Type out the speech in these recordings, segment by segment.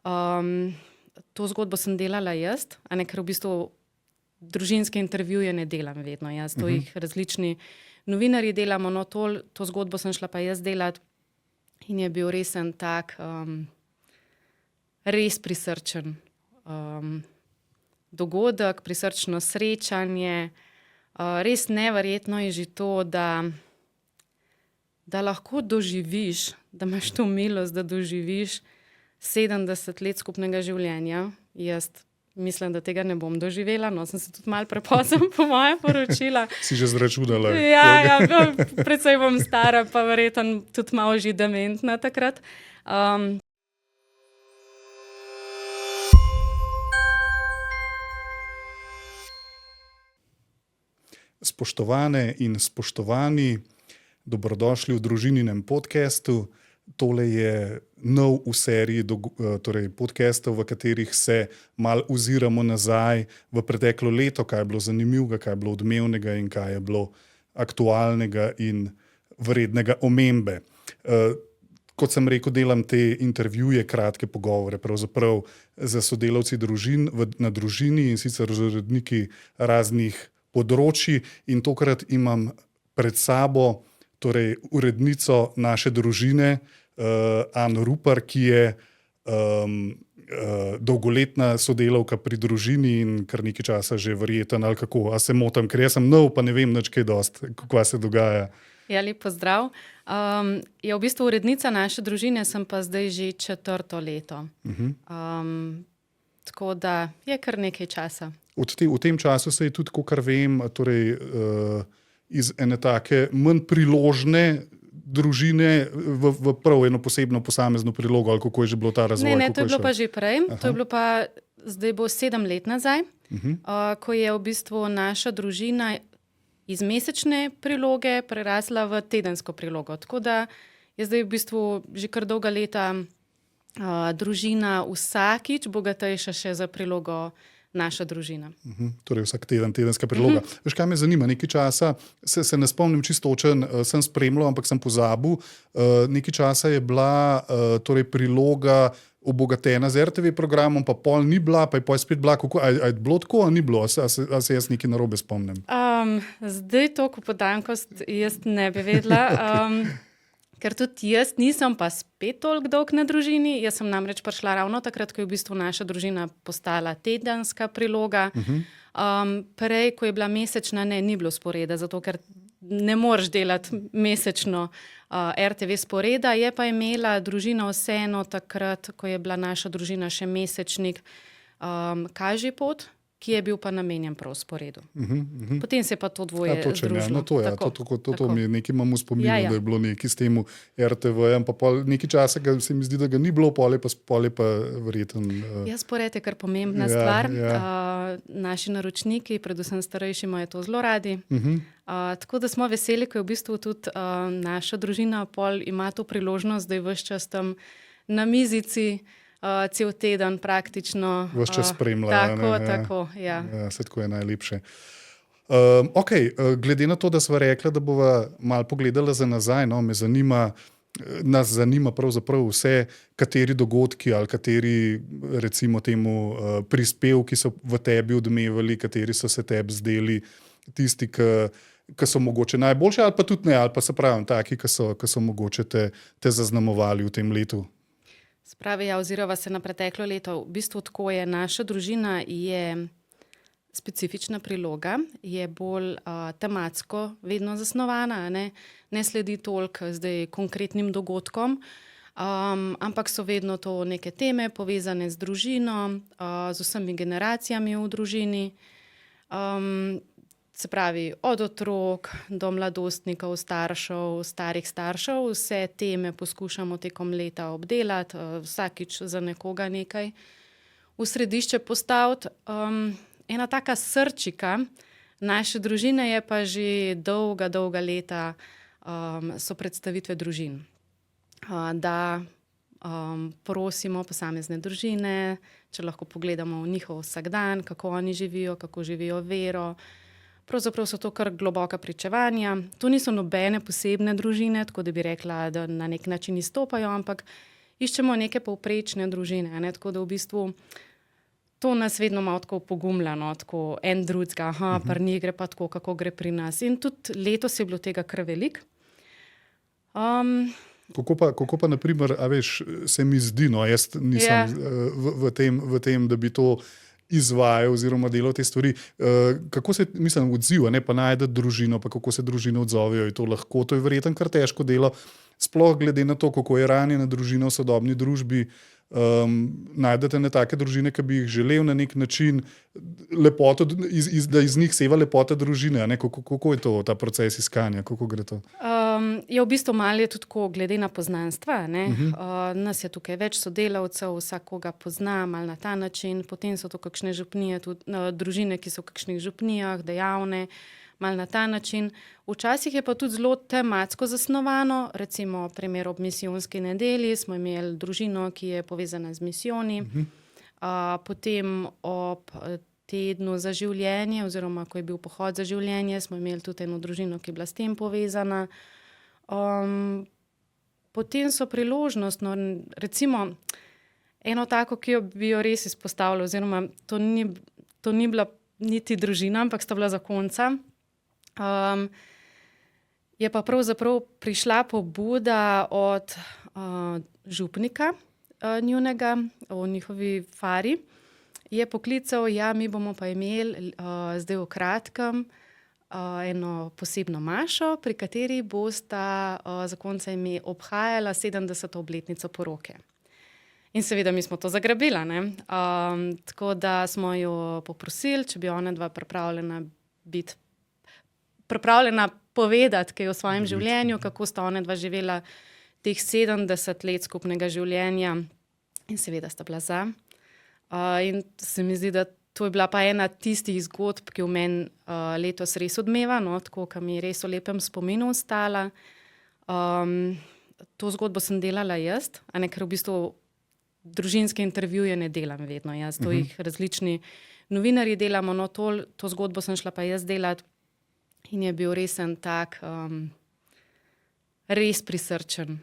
To zgodbo sem delala jaz, ker v bistvu družinske intervjuje ne delam vedno jaz, to jih različni novinarji delamo, no to zgodbo sem šla pa jaz delat in je bil res en tak res prisrčen dogodek, prisrčno srečanje. Res neverjetno je že to, da lahko doživiš, da imaš to milost, da doživiš 70 let skupnega življenja. Jaz mislim, da tega ne bom doživela, no sem se tudi malo prepozno po moje poročila. Si že zračunala? Ja, predvsej bom stara, pa verjetno tudi malo že dementna takrat. Spoštovane in spoštovani, dobrodošli v družininem podcastu. Tole je nov v seriji podcastov, v katerih se malo oziramo nazaj v preteklo leto, kaj je bilo zanimivega, kaj je bilo odmevnega in kaj je bilo aktualnega in vrednega omembe. Kot sem rekel, delam te intervjuje, kratke pogovore, pravzaprav za sodelavci družin na družini in sicer z uredniki raznih področji, in tokrat imam pred sabo urednico naše družine, Ano Rupar, ki je dolgoletna sodelavka pri družini in kar nekaj časa že verjeten, ali kako, a se motim, ker jaz sem nov, pa ne vem nič kaj dost, kako se dogaja. Ja, lep pozdrav. V bistvu urednica naše družine sem pa zdaj že 4. leto. Tako da je kar nekaj časa. V tem času se je tudi, kakor vem, iz ene take manj priložne družine v prav eno posebno posamezno prilogo, ali kako je že bilo ta razvoj? Ne, to je bilo pa že prej. To je bilo pa, zdaj bo 7 let nazaj, ko je v bistvu naša družina iz mesečne priloge prerasla v tedensko prilogo. Tako da je zdaj v bistvu že kar dolga leta družina vsakič bogatejša še za prilogo naša družina. Torej vsak teden, tedenska priloga. Veš, kaj me zanima, nekaj časa, se ne spomnim čistočen, sem spremljal, ampak sem pozabil, nekaj časa je bila priloga obogatena z RTV programom, pa pol ni bila, pa je pol spet bila. A je bilo tako, a ni bilo? A se jaz nekaj narobe spomnim? Zdaj to, ko podankost, jaz ne bi vedela. Ker tudi jaz nisem pa spet toliko dolg na družini. Jaz sem namreč prišla ravno takrat, ko je v bistvu naša družina postala tedenska priloga. Prej, ko je bila mesečna, ni bilo sporeda, zato ker ne moreš delati mesečno RTV sporeda. Je pa imela družina vseeno takrat, ko je bila naša družina še mesečnik, Kažipot, ki je bil pa namenjen prav sporedu. Potem se je pa to dvoje združilo. To mi nekaj imam v spominu, da je bilo nekaj s tem RTV-jem, pa nekaj časa se mi zdi, da ga ni bilo, pol je pa verjeten. Spored je kar pomembna stvar. Naši naročniki, predvsem starejši, imajo to zelo radi. Tako da smo veseli, ko je v bistvu tudi naša družina pol ima to priložnost, da je ves čas tam na mizici, cel teden praktično. Ves čas spremlja. Tako. Se tako je najlepše. Glede na to, da sva rekla, da bova malo pogledala za nazaj, nas zanima pravzaprav vse, kateri dogodki ali kateri, recimo temu, prispevki so v tebi odmevali, kateri so se tebi zdeli tisti, ki so mogoče najboljši, ali pa tudi ne, ali pa se pravim taki, ki so mogoče te zaznamovali v tem letu. Spravi, oziroma se na preteklo leto. V bistvu tako je, naša družina je specifična priloga, je bolj tematsko vedno zasnovana, ne sledi toliko zdaj konkretnim dogodkom, ampak so vedno to neke teme povezane z družino, z vsemi generacijami v družini. Se pravi, od otrok do mladostnikov, staršev, starih staršev, vse teme poskušamo tekom leta obdelati, vsakič za nekoga nekaj v središče postaviti. Ena taka srčika naše družine je pa že dolga leta so predstavitve družin. Da prosimo posamezne družine, če lahko pogledamo v njihov vsakdan, kako oni živijo, kako živijo vero. Pravzaprav so to kar globoka pričevanja. To niso nobene posebne družine, tako da bi rekla, da na nek način izstopajo, ampak iščemo neke povprečne družine, ne, tako da v bistvu to nas vedno malo tako pogumlja, no, tako en drugega, pri njih gre pa tako, kako gre pri nas. In tudi letos je bilo tega kar veliko. Kako pa naprimer, a veš, se mi zdi, no, jaz nisem v tem, da bi to izvajal oziroma delal te stvari. Kako se, mislim, odziva, ne, pa najde družino, pa kako se družine odzovejo, je to lahko, to je verjetno kar težko delo, sploh glede na to, kako je ranjena družina v sodobni družbi. Najdete ne take družine, ki bi jih želel na nek način lepoto, da iz njih seva lepota družine, ne? Kako je to, ta proces iskanja, kako gre to? Je v bistvu malo je tudi tako, glede na poznanstva, ne? Nas je tukaj več sodelavcev, vsakoga pozna malo na ta način, potem so to kakšne župnije, tudi družine, ki so v kakšnih župnijah, dejavne, malo na ta način. Včasih je pa tudi zelo tematsko zasnovano, recimo primer ob misijonski nedelji smo imeli družino, ki je povezana z misijoni, potem ob tednu za življenje oziroma ko je bil pohod za življenje, smo imeli tudi eno družino, ki je bila s tem povezana. Potem so priložnostno, recimo eno tako, ki bi jo res izpostavila, oziroma to ni bila niti družina, ampak sta bila zakonca. Je pa pravzaprav prišla pobuda od župnika njunega, o njihovi fari. Je poklical, mi bomo pa imeli zdaj v kratkem eno posebno mašo, pri kateri bosta zakonca obhajala 70. obletnico poroke. In seveda mi smo to zagrabila, ne. Tako da smo jo poprosili, če bi ona dva pripravljena povedati, kaj o svojem življenju, kako sta ona dva živela teh 70 let skupnega življenja. In seveda sta bila za. In se mi zdi, da to je bila pa ena tistih zgodb, ki v meni letos res odmeva, no, tako, ki mi je res v lepem spominu ostala. To zgodbo sem delala jaz, ker v bistvu družinske intervjuje ne delam vedno jaz, to jih različni novinarji delamo, no, to zgodbo sem šla pa jaz delati in je bil res en tak res prisrčen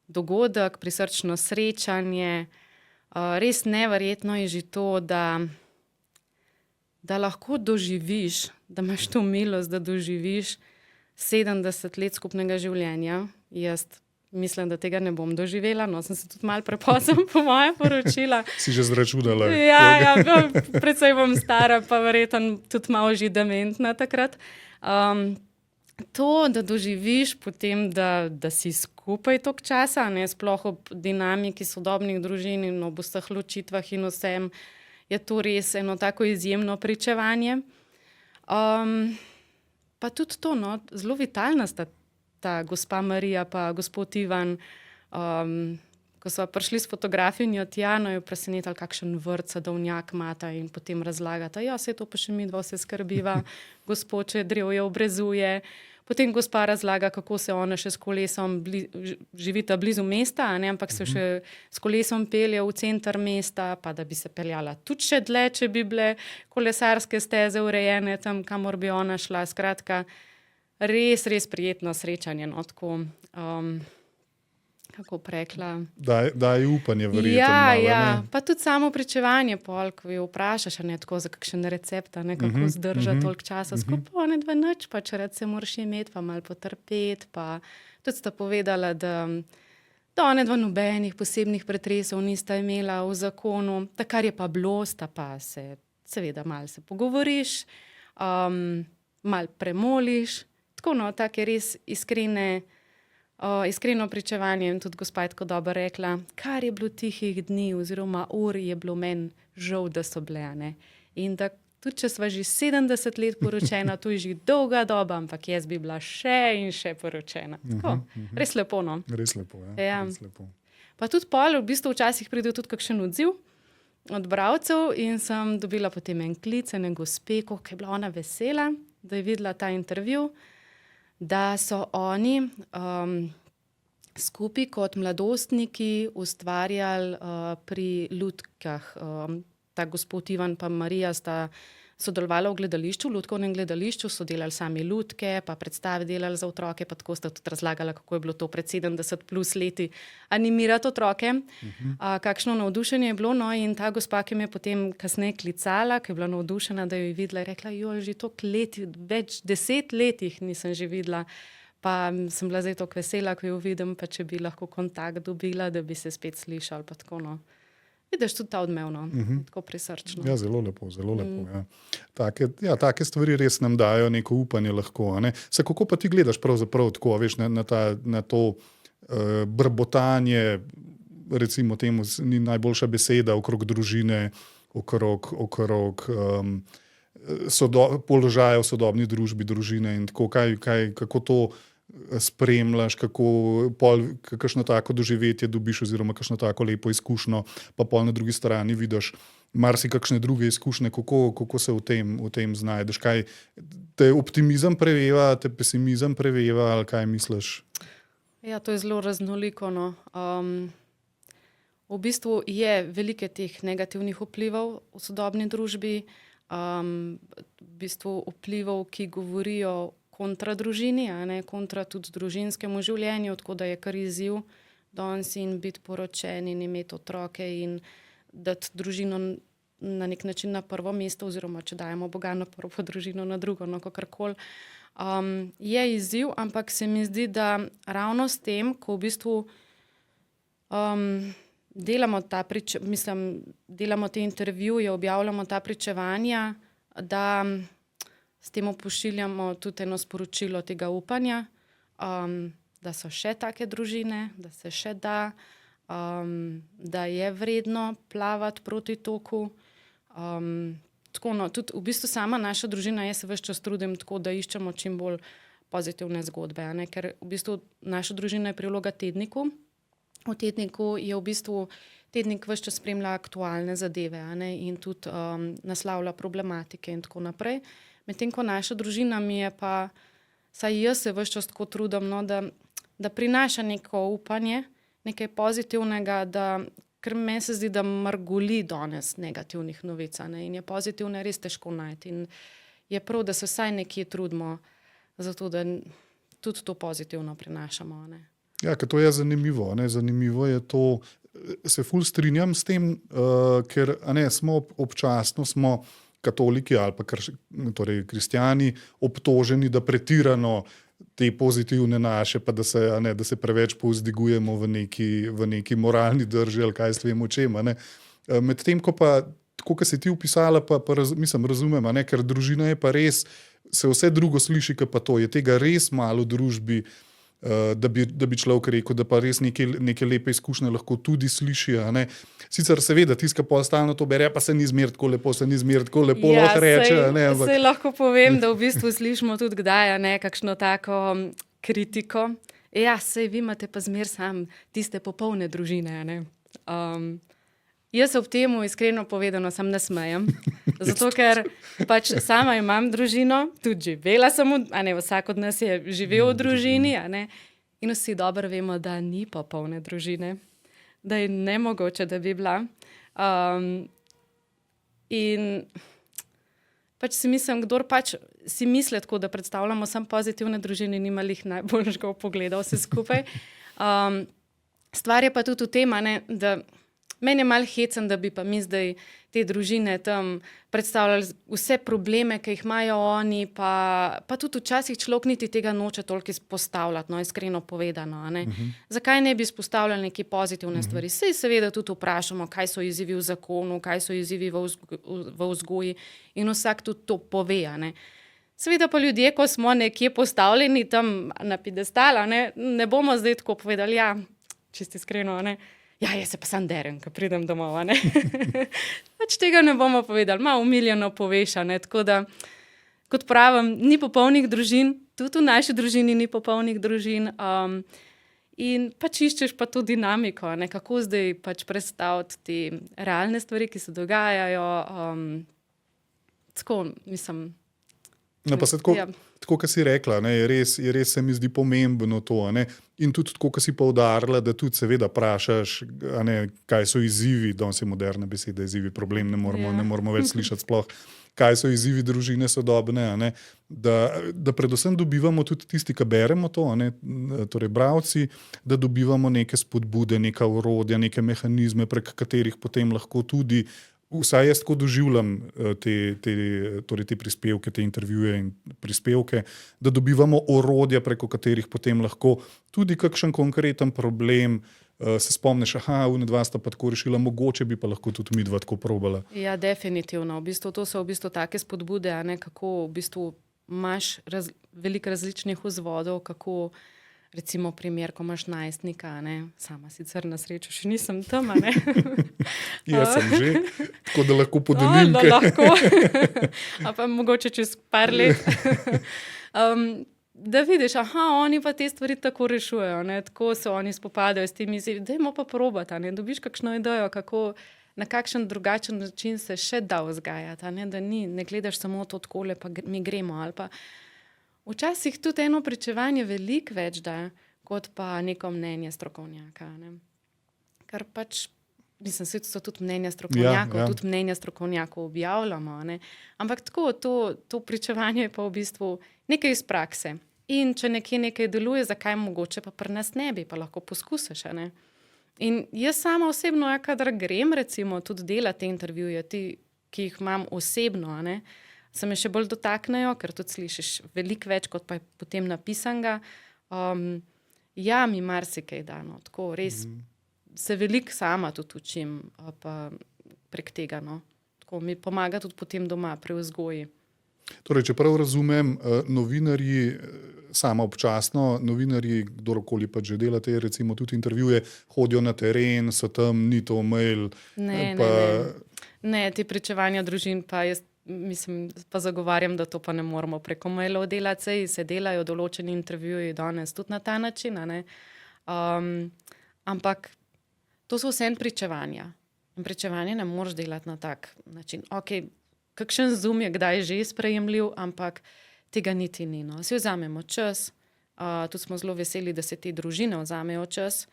dogodek, prisrčno srečanje. Res neverjetno je že to, da lahko doživiš, da imaš to milost, da doživiš 70 let skupnega življenja. Jaz mislim, da tega ne bom doživela, no, sem se tudi malo prepozno po moje poročila. Si že zračunala? Ja, precej bom stara, pa verjetno tudi malo že dementna takrat. To, da doživiš potem, da si skupaj toliko časa, ne, sploh ob dinamiki sodobnih družin in ob vseh ločitvah in vsem, je to res eno tako izjemno pričevanje. Pa tudi to, no, zelo vitalna sta ta gospa Marija pa gospod Ivan. Ko so prišli s fotografinjo tja, no, jo presenetili, kakšen vrt, sadovnjak imata in potem razlagata, saj to pa še midva vse skrbiva, gospod če drevje obrezuje. Potem gospa razlaga, kako se ona še s kolesom živita blizu mesta, ne, ampak se še s kolesom pelje v center mesta, pa da bi se peljala tudi še dlje, če bi bile kolesarske steze urejene tam, kamor bi ona šla. Skratka, res prijetno srečanje, no, tako, kako prekla. Daj upanje, verjetno malo, ne? Pa tudi samo pričevanje pol, ko jo vprašaš, ne, tako za kakšen recept, ne, kako zdrža toliko časa skupaj, ne dva nič, pa če rad se moraš imeti, pa malo potrpeti, pa tudi sta povedala, da one dva nobenih posebnih pretresov nista imela v zakonu, kar je pa bilo, sta pa se, seveda malo se pogovoriš, malo premoliš, tako, no, take res iskreno pričevanje in tudi gospa je tako dobro rekla, kar je bilo tihih dni oziroma ur je bilo meni žal, da so bile, ne. In da tudi, če sva že 70 let poročena, to je že dolga doba, ampak jaz bi bila še in še poročena. Tako, res lepo, no. Res lepo, ja. Res lepo. Pa tudi pol, v bistvu včasih pride tudi kakšen odziv od bralcev in sem dobila potem en klic, ene gospe, koliko je bila ona vesela, da je videla ta intervju, da so oni skupaj kot mladostniki ustvarjali pri lutkah. Ta gospod Ivan pa Marija sta sodelovala v gledališču, v lutkovnem gledališču, so delali sami lutke, pa predstave delali za otroke, pa tako sta tudi razlagala, kako je bilo to pred 70 plus leti animirati otroke. Kakšno navdušenje je bilo, no, in ta gospa, ki me je potem kasneje klicala, ki je bila navdušena, da jo je videla, je rekla, jo, že toliko let, več 10 letih nisem že videla, pa sem bila zdaj toliko vesela, ko jo vidim, pa če bi lahko kontakt dobila, da bi se spet slišali, pa tako, no. Vidiš tudi ta odmev, no, tako prisrčno. Ja, zelo lepo, ja. Take stvari res nam dajo neko upanje lahko, a ne. Se, kako pa ti gledaš pravzaprav tako, veš, na to brbotanje, recimo temu, ni najboljša beseda, okrog družine, okrog položaja v sodobni družbi družine in tako, kako to spremljaš, kakšno tako doživetje dobiš oziroma kakšno tako lepo izkušnjo, pa pol na drugi strani vidiš marsikakšne druge izkušnje, kako se v tem znajdeš, kaj te optimizem preveva, te pesimizem preveva ali kaj misliš? Ja, to je zelo raznoliko, no. V bistvu je veliko teh negativnih vplivov v sodobni družbi, v bistvu vplivov, ki govorijo kontra družini, a ne, kontra tudi družinskemu življenju, tako da je kar izziv danes in biti poročen in imeti otroke in dati družino na nek način na prvo mesto, oziroma če dajemo Boga na prvo, družino na drugo, no, kakorkoli. Je izziv, ampak se mi zdi, da ravno s tem, ko v bistvu delamo te intervjuje, objavljamo ta pričevanja, da s tem pošiljamo tudi eno sporočilo tega upanja, da so še take družine, da se še da, da je vredno plavati proti toku. Tako, no, tudi v bistvu sama naša družina, jaz se ves čas trudim tako, da iščemo čim bolj pozitivne zgodbe, ne? Ker v bistvu naša družina je priloga tedniku. V tedniku je v bistvu tednik ves čas spremlja aktualne zadeve, ne? In tudi naslavlja problematike in tako naprej. Medtem ko naša družina mi je pa, saj jaz se ves čas tako trudim, no, da prinaša neko upanje, nekaj pozitivnega, ker meni se zdi, da mrgoli danes negativnih novic, ne, in je pozitivne res težko najti. In je prav, da se vsaj nekje trudimo, zato da tudi to pozitivno prinašamo, ne. Ja, ker to je zanimivo, ne, zanimivo je to, se ful strinjam s tem, ker, a ne, občasno smo katoliki ali pa torej kristjani obtoženi, da pretirano te pozitivne naše, pa da se preveč povzdigujemo v neki moralni drži ali kaj s vem o čem. Medtem ko pa, tako kot si ti opisala, pa razumem, ker družina je pa res, se vse drugo sliši, kot pa to, je tega res malo v družbi, da bi človek rekel, da pa res neke lepe izkušnje lahko tudi sliši. Sicer seveda, tiska pol stalno to bere, pa se ni zmer tako lepo, Ja, lahko reče. saj lahko povem, da v bistvu slišimo tudi kdaj, kakšno tako kritiko. Ja, saj vi imate pa zmer sam tiste popolne družine, ne. Jaz ob temu iskreno povedano sam ne smejem, zato ker pač sama imam družino, tudi živela sem, vsak od nas je živel v družini, in vsi dobro vemo, da ni popolne družine, da je nemogoče, da bi bila. In pač si mislim, kdor pač si misli tako, da predstavljamo samo pozitivne družine, nima lih najboljšega pogleda vse skupaj. Stvar je pa tudi v tem, da meni je malo hecen, da bi pa mi zdaj te družine tam predstavljali vse probleme, ki jih imajo oni, pa tudi včasih človek niti tega noče toliko izpostavljati, no, iskreno povedano. Zakaj ne bi izpostavljali neke pozitivne stvari? Saj seveda tudi vprašamo, kaj so izzivi v zakonu, kaj so izzivi v vzgoji, in vsak tudi to pove. Seveda pa ljudje, ko smo nekje postavljeni tam na piedestal, ne bomo zdaj tako povedali, ja, čisto iskreno, ja, jaz se pa sam derem, ko pridem domov, Pač tega ne bomo povedali, malo umiljeno poveš, tako da, kot pravim, ni popolnih družin, tudi v naši družini ni popolnih družin, in pač iščeš pa to dinamiko, kako zdaj pač predstaviti te realne stvari, ki se dogajajo, tako, mislim. No, pa se tako, kot si rekla, je res se mi zdi pomembno to, in tudi tako, kot si poudarila, da tudi seveda vprašaš, kaj so izzivi, danes je moderna beseda, izzivi, problem, ne moramo več slišati sploh kaj so izzivi družine sodobne, a ne, da predvsem dobivamo tudi tisti, ki beremo to, a ne, torej bralci, da dobivamo neke spodbude, neka orodja, neke mehanizme, prek katerih potem lahko tudi, vsaj jaz tako doživljam te prispevke, te intervjuje in prispevke, da dobivamo orodja, preko katerih potem lahko tudi kakšen konkreten problem se spomniš, v dva sta pa tako rešila, mogoče bi pa lahko tudi mi dva tako probala. Ja, definitivno. V bistvu, to so v bistvu take spodbude, a ne, kako v bistvu imaš veliko različnih vzvodov, kako recimo primer, ko imaš najstnika, ne, sama sicer na srečo še nisem tam, a ne. Jaz sem že, tako da lahko podelim. Da lahko, a pa mogoče čez par let. Da vidiš, oni pa te stvari tako rešujejo, ne, tako se oni spopadajo s temi izzivi, dajmo pa probati, a ne, dobiš kakšno idejo, kako na kakšen drugačen način se še da vzgajati, a ne, da ne gledaš samo to takole, pa mi gremo, ali pa včasih tudi eno pričevanje veliko več da, kot pa neko mnenje strokovnjaka, ne. Ker pač, mislim, so tudi mnenja strokovnjakov, tudi mnenja strokovnjakov objavljamo, ne. Ampak tako, to pričevanje je pa v bistvu nekaj iz prakse. In če nekaj deluje, zakaj mogoče pa pri nas ne bi, pa lahko poskusiš, a ne. In jaz sama osebno, kadar grem recimo tudi delati te intervjuje, ki jih imam osebno, a ne, se me še bolj dotaknejo, ker tudi slišiš veliko več, kot pa je potem napisanega. Ja, mi marsikaj da, no, tako res se veliko sama tudi učim pa prek tega, no. Tako mi pomaga tudi potem doma pri vzgoji. Torej, če prav razumem, novinarji, sama občasno, novinarji, kdorkoli pa že delate, recimo tudi intervjuje, hodijo na teren, so tam, ni to mail. Ne, te pričevanja družin pa jaz mislim, pa zagovarjam, da to pa ne moramo preko mailov delati, saj se delajo določeni intervjuji danes tudi na ta način, a ne. Ampak to so vseeno pričevanja. In pričevanje ne moreš delati na tak način. Okej, kakšen Zoom je kdaj že sprejemljiv, ampak tega niti ni, no. Si vzamemo čas, tudi smo zelo veseli, da se te družine vzamejo čas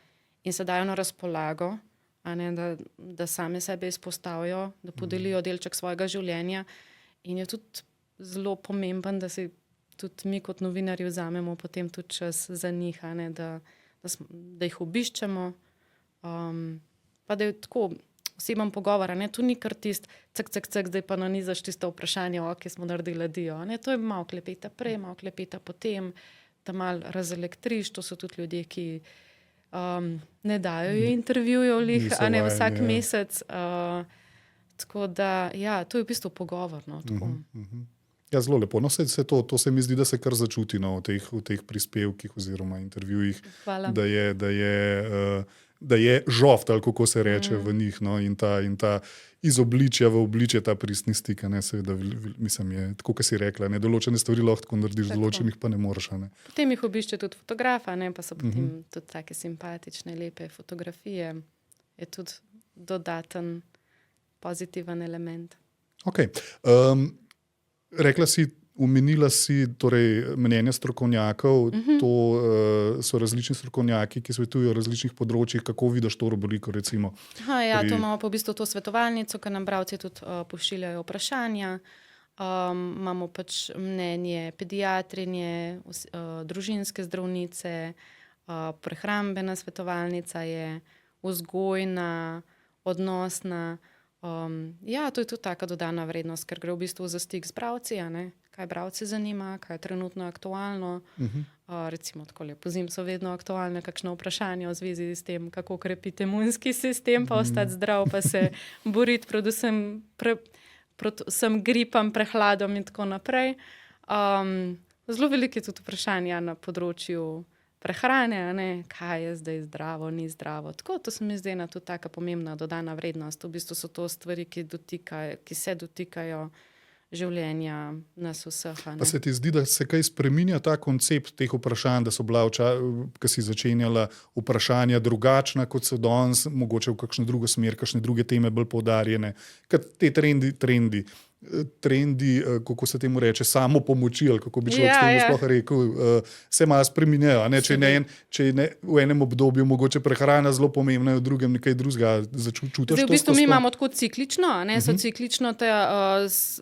in se dajo na razpolago, a ne, da same sebe izpostavijo, da podelijo delček svojega življenja in je tudi zelo pomemben, da si tudi mi kot novinarji vzamemo potem tudi čas za njih, a ne, da jih obiščemo, pa da je tako oseben pogovor, a ne, tu ni kar tist cak, zdaj pa nanizaš tisto vprašanje, ki smo naredili dio, a ne, to je malo klepeta prej, malo klepeta potem, da malo razelektriš, to so tudi ljudje, ki ne dajo intervjujev lih, a ne, vsak mesec, tako da, ja, to je v bistvu pogovor, no, tako. Ja, zelo lepo, no, to se mi zdi, da se kar začuti, no, v teh prispevkih oziroma intervjujih, da je žoft, ali kako se reče v njih, no, in ta iz obličja v obličje, ta pristni stik, ne, seveda, mislim, je, tako, kot si rekla, ne, določene stvari lahko tako narediš, določenih pa ne moreš, ne. Potem jih obišče tudi fotografa, ne, pa so potem tudi take simpatične, lepe fotografije, je tudi dodaten pozitiven element. Ok. Rekla si, omenila si torej mnenje strokovnjakov, to so različni strokovnjaki, ki svetujejo o različnih področjih, kako vidiš to rubriko, recimo? Ja, to imamo pa v bistvu to svetovalnico, ker nam bralci tudi pošiljajo vprašanja. Imamo pač mnenje pediatrinje, družinske zdravnice, prehrambena svetovalnica je, vzgojna, odnosna. Ja, to je tudi taka dodana vrednost, ker gre v bistvu za stik z bralci, a ne, kaj bralci zanima, kaj je trenutno aktualno. Recimo takole, pozimi so vedno aktualne kakšno vprašanje v zvezi s tem, kako krepiti imunski sistem, pa ostati zdrav, pa se boriti predvsem proti vsem gripam, prehladom in tako naprej. Zelo veliko je tudi vprašanja na področju prehrane, a ne, kaj je zdaj zdravo, ni zdravo. Tako, to se mi zdi ena tudi taka pomembna dodana vrednost. V bistvu so to stvari, ki se dotikajo življenja nas vseh. Pa se ti zdi, da se kaj spreminja ta koncept teh vprašanj, da so bila, ko si začenjala, vprašanja drugačna, kot so danes, mogoče v kakšno drugo smer, kakšne druge teme bolj poudarjene, ker te trendi trendi, kako se temu reče, samo pomoči, ali kako bi človek s tem sploh rekel, se malo spreminjajo. Če je v enem obdobju mogoče prehrana zelo pomembna, v drugem nekaj drugega. Zdaj, v bistvu mi imamo tako ciklično, so ciklično,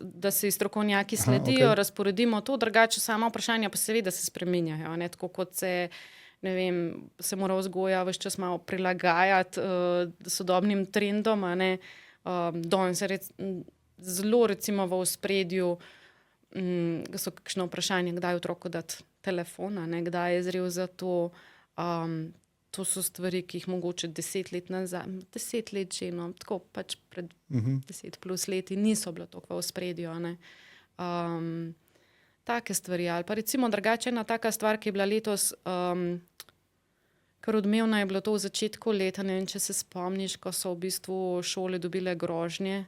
da se strokovnjaki sledijo, razporedimo to, drugače samo vprašanja pa seveda se spreminjajo, tako kot se mora vzgoja ves čas malo prilagajati sodobnim trendom, danes zelo recimo v ospredju so kakšno vprašanje, kdaj otroku dati telefon, kdaj je zrel za to. To so stvari, ki jih mogoče 10 let nazaj, 10 let že, tako pač pred 10 plus leti niso bilo toliko v ospredju. Take stvari. Ali pa recimo drugače ena taka stvar, ki je bila letos, kar odmevna je bilo to v začetku leta, ne vem, če se spomniš, ko so v bistvu šole dobile grožnje.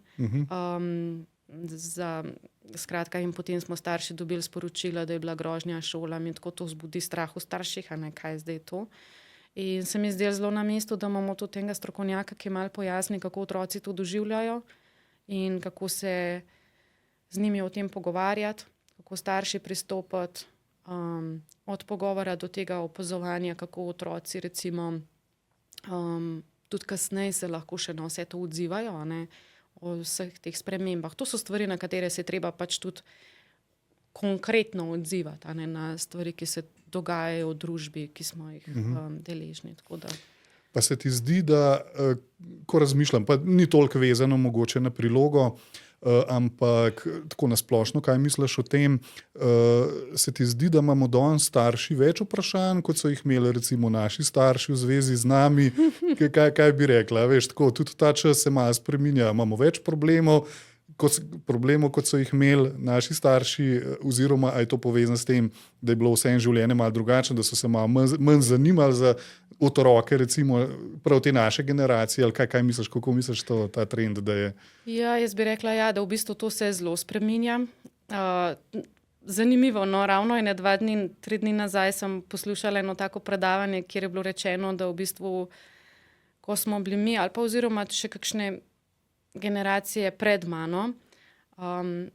Skratka, in potem smo starši dobili sporočila, da je bila grožnja šolam in tako to vzbudi strah v starših, kaj je zdaj to. In se mi je zdelo zelo na mestu, da imamo tudi tega strokovnjaka, ki malo pojasni, kako otroci to doživljajo in kako se z njimi o tem pogovarjati, kako starši pristopati, od pogovora do tega opazovanja, kako otroci recimo tudi kasneje se lahko še na vse to odzivajo, o vseh teh spremembah. To so stvari, na katere se treba pač tudi konkretno odzivati, na stvari, ki se dogajajo v družbi, ki smo jih deležni. Pa se ti zdi, da, ko razmišljam, pa ni toliko vezano mogoče na prilogo, ampak tako nasplošno, kaj misliš o tem, se ti zdi, da imamo danes starši več vprašanj, kot so jih imeli recimo naši starši v zvezi z nami, kaj bi rekla, veš, tako, tudi ta čas se malo spreminja, imamo več problemov, kot so jih imeli naši starši, oziroma je to povezano s tem, da je bilo vse življenje malo drugačno, da so se malo manj zanimali za otroke, recimo prav te naše generacije, ali kaj misliš, kako misliš ta trend, da je? Ja, jaz bi rekla, da v bistvu to se zelo spreminja. Zanimivo, ravno 2 dni, 3 dni nazaj sem poslušala eno tako predavanje, kjer je bilo rečeno, da v bistvu, ko smo bili mi, ali pa oziroma še kakšne generacije pred mano,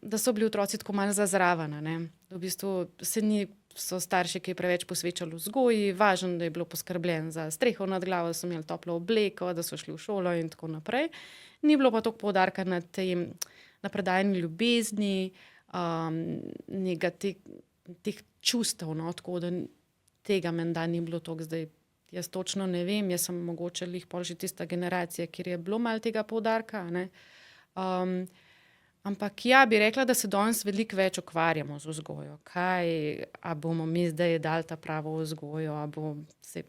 da so bili otroci tako malo zazravani. V bistvu so starši, ki je preveč posvečali vzgoji, važno, da je bilo poskrbljeno za streho nad glavo, da so imeli toplo obleko, da so šli v šolo in tako naprej. Ni bilo pa toliko poudarka na predajanju ljubezni, teh čustev, tako da tega menda ni bilo toliko zdaj. Jaz točno ne vem, jaz sem mogoče pol že tista generacija, kjer je bilo malo tega poudarka. Ampak bi rekla, da se danes veliko več ukvarjamo z vzgojo. A bomo mi zdaj dali ta pravo vzgojo, a bo se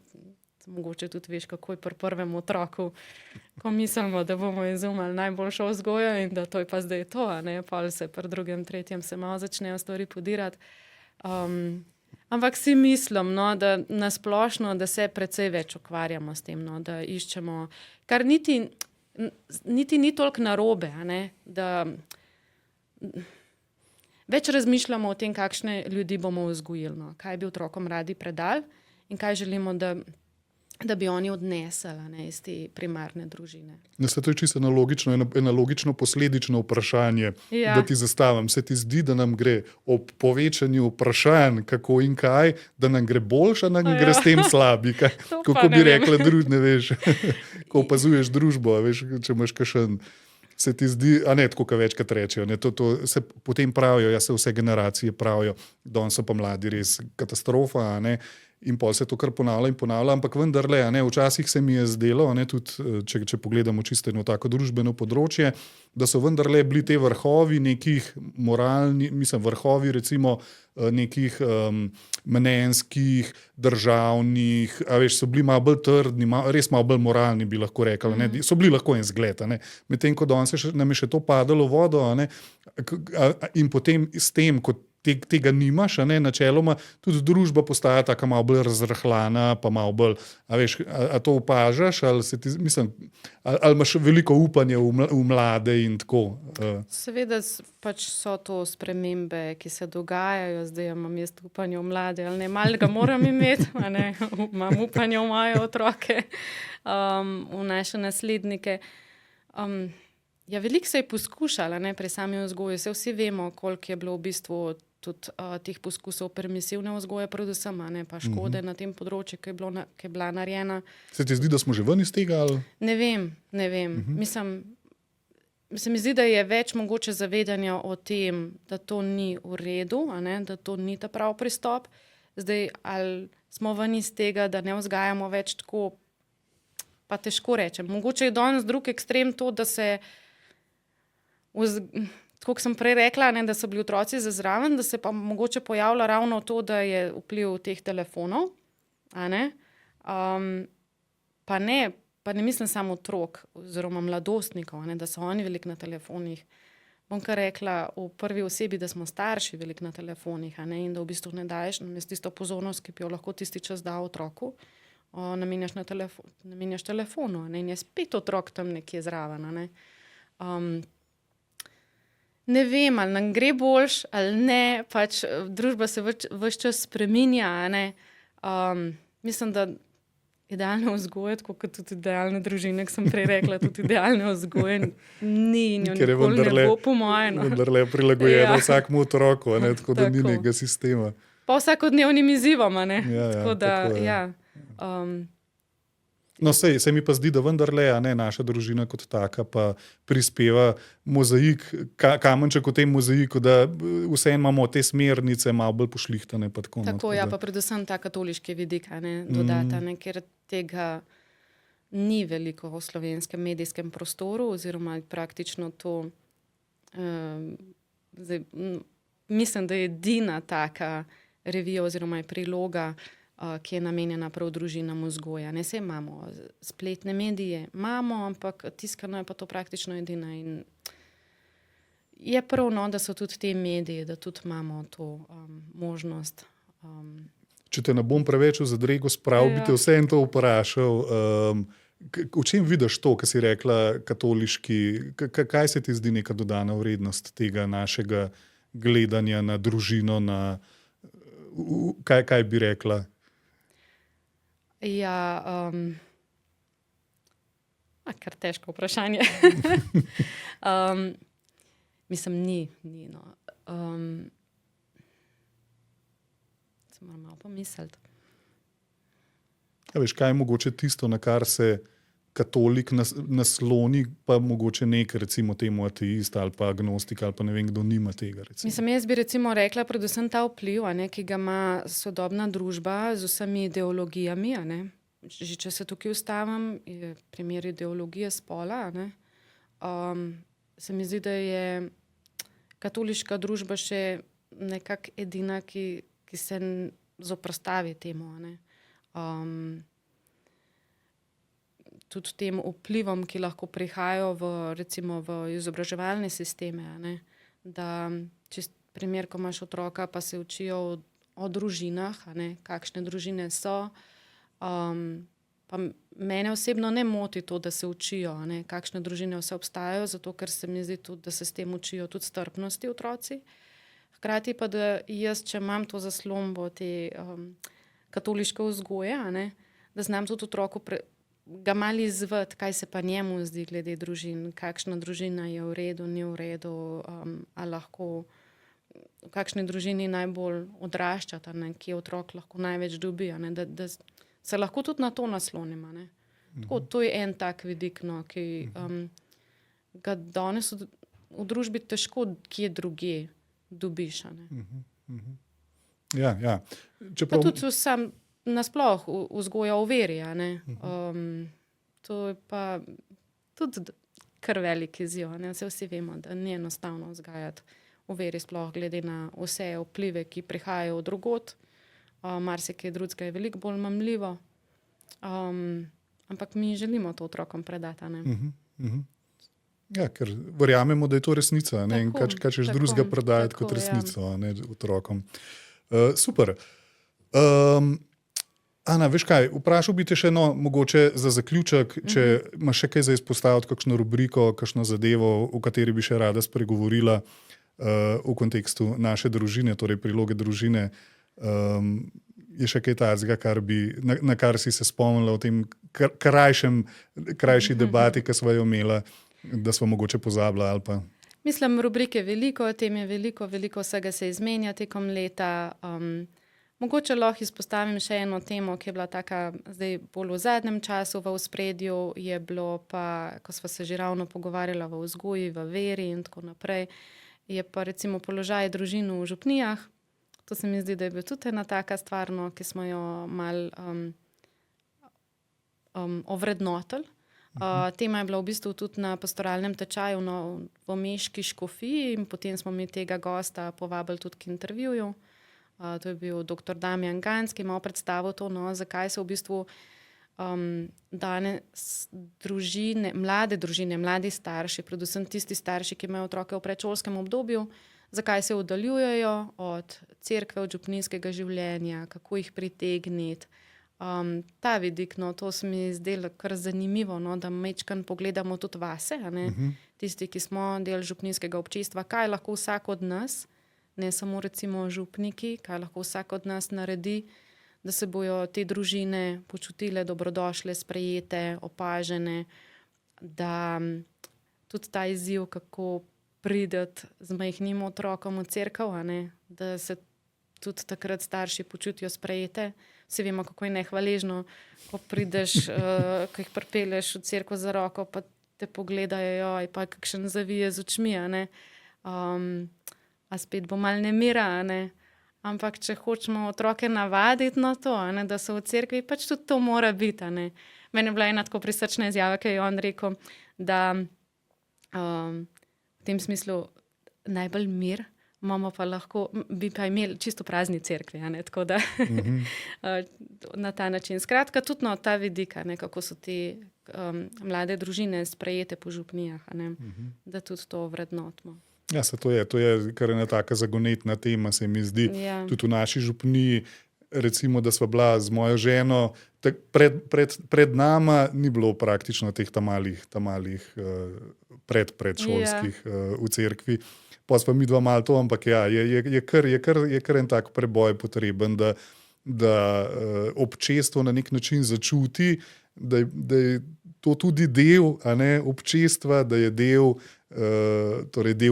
mogoče tudi veš, kako je pri prvem otroku, ko mislimo, da bomo izumeli najboljšo vzgojo in da to je pa zdaj to, pol se pri drugem, tretjem se malo začnejo stvari podirati. Ampak si mislim, da nasplošno, da se precej več ukvarjamo s tem, da iščemo, kar niti ni toliko narobe, da več razmišljamo o tem, kakšne ljudi bomo vzgojili, kaj bi otrokom radi predali in kaj želimo, da bi oni odnesli iz te primarne družine. To je čisto analogično posledično vprašanje, da ti zastavim. Se ti zdi, da nam gre ob povečanju vprašanj, kako in kaj, da nam gre boljše, da nam gre s tem slabi? Kako bi rekla družne, veš, ko opazuješ družbo, veš, če imaš kakšen. Se ti zdi, a ne tako, kot večkrat rečejo, to se potem pravijo, se vse generacije pravijo, danes so pa mladi res katastrofa, in pol se to kar ponavlja, ampak vendarle, včasih se mi je zdelo, tudi če pogledamo čisto eno tako družbeno področje, da so vendarle bili te vrhovi nekih vrhovi recimo nekih mnenjskih, državnih, so bili malo bolj trdni, res malo bolj moralni, bi lahko rekli, so bili lahko en zgled, medtem ko danes nam je še to padalo v vodo, in potem s tem, kot tega nimaš, načeloma tudi družba postaja taka malo bolj razrahljana, pa malo bolj, a to opažaš, ali imaš veliko upanja v mlade in tako? Seveda pač so to spremembe, ki se dogajajo, zdaj imam jaz upanje v mlade, ali ne, malo ga moram imeti, imam upanje v moje otroke, v naše naslednike. Ja, veliko se je poskušala, ne, pri sami vzgoji. Vsi vemo, koliko je bilo v bistvu tudi teh poskusov permisivne vzgoje, predvsem, ne, pa škode na tem področju, ki je bila narejena. Se ti zdi, da smo že ven iz tega? Ali? Ne vem. Mislim, se mi zdi, da je več mogoče zavedanja o tem, da to ni v redu, a ne, da to ni ta prav pristop. Zdaj, ali smo ven iz tega, da ne vzgajamo več tako, pa težko rečem. Mogoče je danes drug ekstrem to, da se, tako sem prej rekla, ne, da so bili otroci za zraven, da se pa mogoče pojavlja ravno to, da je vpliv teh telefonov, a ne. Pa ne mislim samo otrok oziroma mladostnikov, ne, da so oni veliko na telefonih. Bom kar rekla v prvi osebi, da smo starši veliko na telefonih, a ne, in da v bistvu ne daješ tisto pozornost, ki bi jo lahko tisti čas dal otroku, namenjaš telefonu, a ne, in je spet otrok tam nekje zraven, a ne. Ne vem, ali nam gre boljš ali ne, pač družba se ves čas spreminja, a ne. Mislim, da idealne vzgoje, tako kot tudi idealne družine, ki sem prej rekla, tudi idealne vzgoje ni in jo nikoli ne bo, po moje. Vendarle je prilagojeno vsakmu otroku, ne, tako da ni nekega sistema. Pa vsakodnevnim izzivom, a ne. Tako da, No, se mi pa zdi, da vendarle, a ne, naša družina kot taka pa prispeva mozaik, kamenček v tem mozaiku, da vseeno imamo te smernice malo bolj pošlihtane. Pa tako, ja, pa predvsem ta katoliški vidik, a ne, dodata, ne, ker tega ni veliko v slovenskem medijskem prostoru, oziroma praktično to, zdaj, mislim, da je edina taka revija oziroma je priloga, ki je namenjena prav družinam vzgoja. Ne, saj imamo spletne medije, ampak tiskano je pa to praktično edina in je prav, no, da so tudi te mediji, da tudi imamo to možnost. Če te ne bom preveč v zadrego spravil, bi te vseeno to vprašal. V čem vidiš to, kar si rekla, katoliški, kaj se ti zdi neka dodana vrednost tega našega gledanja na družino, kaj bi rekla? Ja, kar težko vprašanje. Mislim, ni, no. Se moram malo pomisliti. Ja, veš, kaj je mogoče tisto, na kar se katolik nasloni, pa mogoče nek, recimo temu ateist ali pa agnostik ali pa ne vem, kdo nima tega. Recimo. Mislim, jaz bi recimo rekla predvsem ta vpliv, a ne, ki ga ima sodobna družba z vsemi ideologijami, a ne. Že če se tukaj ustavim, je primer ideologije spola, a ne. Se mi zdi, da je katoliška družba še nekako edina, ki se zoperstavi temu, a ne. Tudi tem vplivom, ki lahko prihajajo recimo v izobraževalne sisteme, a ne, da čist primer, ko imaš otroka, pa se učijo o družinah, a ne, kakšne družine so, pa mene osebno ne moti to, da se učijo, a ne, kakšne družine vse obstajajo, zato ker se mi zdi tudi, da se s tem učijo tudi strpnosti otroci. Hkrati pa, da jaz, če imam to zaslombo te katoliške vzgoje, a ne, da znam tudi otroku ga malo izvati, kaj se pa njemu zdi glede družin, kakšna družina je v redu, ni v redu, ali lahko v kakšni družini najbolj odraščata, ne, kje otrok lahko največ dobi, a ne, da se lahko tudi na to naslonima, ne. Tako, to je en tak vidik, no, ki ga danes v družbi težko kje drugje dobiš, a ne. Ja. Pa tudi sam nasploh vzgoja v veri, a ne. To je pa tudi kar velik izziv, ne. Vsi vemo, da ni enostavno vzgajati v veri, sploh glede na vse vplive, ki prihajajo od drugod. Marsikaj drugega je veliko bolj mamljivo. Ampak mi želimo to otrokom predati, a ne. Ja, ker verjamemo, da je to resnica, ne. In kaj češ drugega predajati kot resnico, a ne, otrokom. Super. Ana, veš kaj, vprašal bi te še mogoče za zaključek, če imaš še kaj za izpostaviti, kakšno rubriko, kakšno zadevo, o kateri bi še rada spregovorila v kontekstu naše družine, torej priloge družine. Je še kaj tazga, na kar si se spomnila v tem krajši debati, ki sva jo imela da smo mogoče pozabili ali pa. Mislim, rubrike veliko, tem je veliko vsega se izmenja tekom leta. Mogoče lahko izpostavim še eno temo, ki je bila taka zdaj bolj v zadnjem času v ospredju, je bilo pa, ko sva se že ravno pogovarjala v vzgoji, v veri in tako naprej, je pa recimo položaj družin v župnijah. To se mi zdi, da je bil tudi ena taka stvar, no, ki smo jo mal ovrednotili. Tema je bila v bistvu tudi na pastoralnem tečaju v Meški škofiji in potem smo mi tega gosta povabili tudi k intervjuju. To je bil dr. Damjan Ganz, ki je malo predstavil to, no, zakaj se v bistvu danes družine, mladi starši, predvsem tisti starši, ki imajo otroke v predšolskem obdobju, zakaj se oddaljujejo od cerkve, od župnijskega življenja, kako jih pritegniti. Ta vidik, no, to se mi zdelo kar zanimivo, no, da majčkeno pogledamo tudi vase, a ne? Tisti, ki smo del župnijskega občestva, kaj lahko vsak od nas, ne samo recimo župniki, kaj lahko vsak od nas naredi, da se bojo te družine počutile dobrodošle, sprejete, opažene, da tudi ta izziv, kako prideti z majhnim otrokom v cerkev, a ne, da se tudi takrat starši počutijo sprejete. Vsi vemo, kako je nehvaležno, ko prideš, ko jih pripelješ v cerkev za roko, pa te pogledajo, pa kakšen zavije z očmi, a ne. A spet bo malo nemira, a ne. Ampak če hočemo otroke navaditi na to, a ne, da so v cerkvi, pač tudi to mora biti, a ne. Meni je bila ena tako prisrčna izjava, ki je on rekel, da v tem smislu najbolj mir imamo pa lahko, bi pa imeli čisto prazni cerkvi, a ne, tako da na ta način. Skratka, tudi ta vidik, a ne, kako so te mlade družine sprejete po župnijah, a ne, da tudi to vrednotimo. Ja, to je kar ena taka zagonetna tema, se mi zdi. Ja. Tudi v naši župniji, recimo, da sva bila z mojo ženo, pred nama ni bilo praktično teh malih predšolskih v cerkvi. Pa sva mi dva malo to, ampak ja, je kar en tak preboj potreben, da občestvo na nek način začuti, da je to tudi del, a ne, občestva, da je del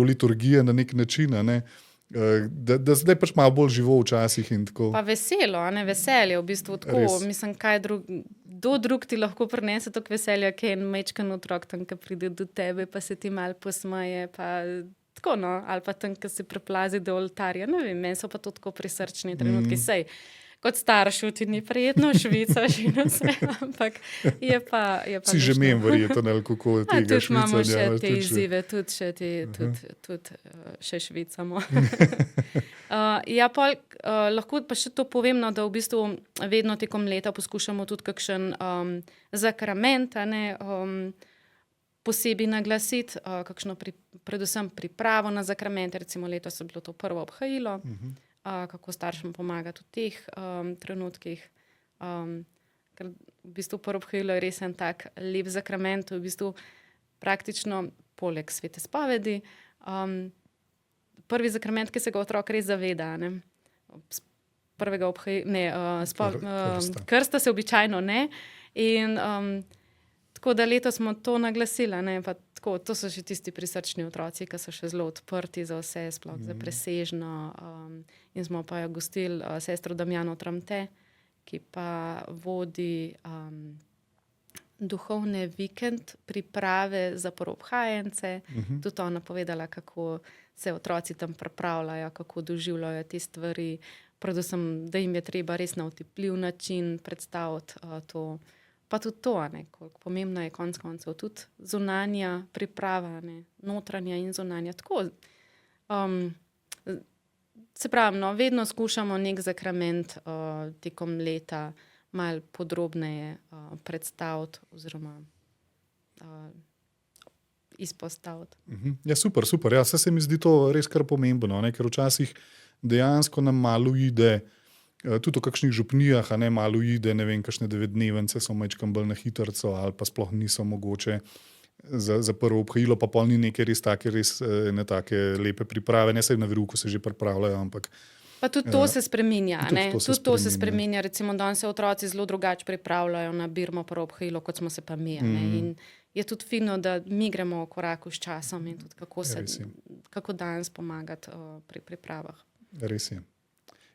liturgije na nek način, a ne, da zdaj pač malo bolj živo včasih in tako. Pa veselo, a ne, veselje v bistvu tako. Res. Mislim, kdo drug ti lahko prinese toliko veselja, ki je en majčken otrok tam, ki pride do tebe, pa se ti malo posmeje, pa tako, no, ali pa tam, ki se preplazi do oltarja. Ne vem, meni so pa to tako prisrčni trenutki. Sej, kot staršu ti ni prijetno švicaš in vse, ampak je pa Si že mem verjetno, ali kako tega švicanja. Tudi imamo še te izzive, tudi še švicamo. Ja, lahko pa še to povem, no, da v bistvu vedno tekom leta poskušamo tudi kakšen zakrament, a ne, posebej naglasiti, kakšno predvsem pripravo na zakramente, recimo letos je bilo to prvo obhajilo, kako staršem pomagati v teh trenutkih. Ker v bistvu prvo obhajilo je res en tak lep zakrament, v bistvu praktično poleg svete spovedi. Prvi zakrament, ki se ga otrok res zaveda, ne. Prvega krsta se običajno ne. In tako da letos smo to naglasili, ne, pa tako, to so še tisti prisrčni otroci, ki so še zelo odprti za vse, sploh za presežno. In smo pa jo gostili sestro Damjano Tramte, ki pa vodi duhovne vikend priprave za prvobhajence. Tudi ona povedala, kako se otroci tam pripravljajo, kako doživljajo te stvari, predvsem, da jim je treba res na otipljiv način predstaviti to. Pa tudi to, ne, koliko pomembna je konec koncev tudi zunanja priprava, ne, notranja in zunanja. Tako, se pravi, no, vedno skušamo nek zakrament tekom leta malo podrobneje predstaviti oziroma izpostaviti. Ja, super. Ja, se mi zdi to res kar pomembno, ne, ker včasih dejansko nam malo ide, tudi v kakšnih župnijah, a ne, malo ide, ne vem, kakšne 9-dnevence so majčkam bolj na hitrco ali pa sploh niso mogoče za prvo obhajilo, pa pol ni neke res ne take lepe priprave, ne, saj na veruku se že pripravljajo, ampak pa tudi to se spreminja, ne? Tudi to se spreminja. Recimo, danes se otroci zelo drugače pripravljajo na birmo prvo obhajilo, kot smo se pa mi, ne? je tudi fino, da mi gremo v koraku s časom in tudi Res je. kako danes pomagati pri pripravah. Res je.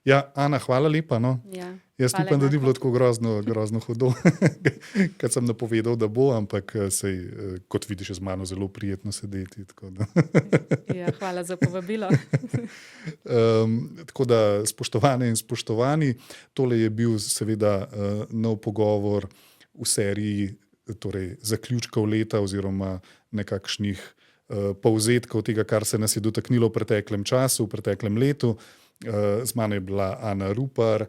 Ja, Ana, hvala lepa. No. Ja. Jaz Hvala, upam, da ni Marko. bilo tako grozno hudo, ker sem napovedal, da bo, ampak sej, kot vidiš, je z mano zelo prijetno sedeti. Tako da, Ja, hvala za povabilo. tako da, spoštovane in spoštovani, tole je bil seveda nov pogovor v seriji torej, zaključkov leta oziroma nekakšnih povzetkov tega, kar se nas je dotaknilo v preteklem času, v preteklem letu. Z mano je bila Ana Rupar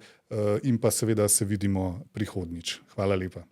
in pa seveda se vidimo prihodnjič. Hvala lepa.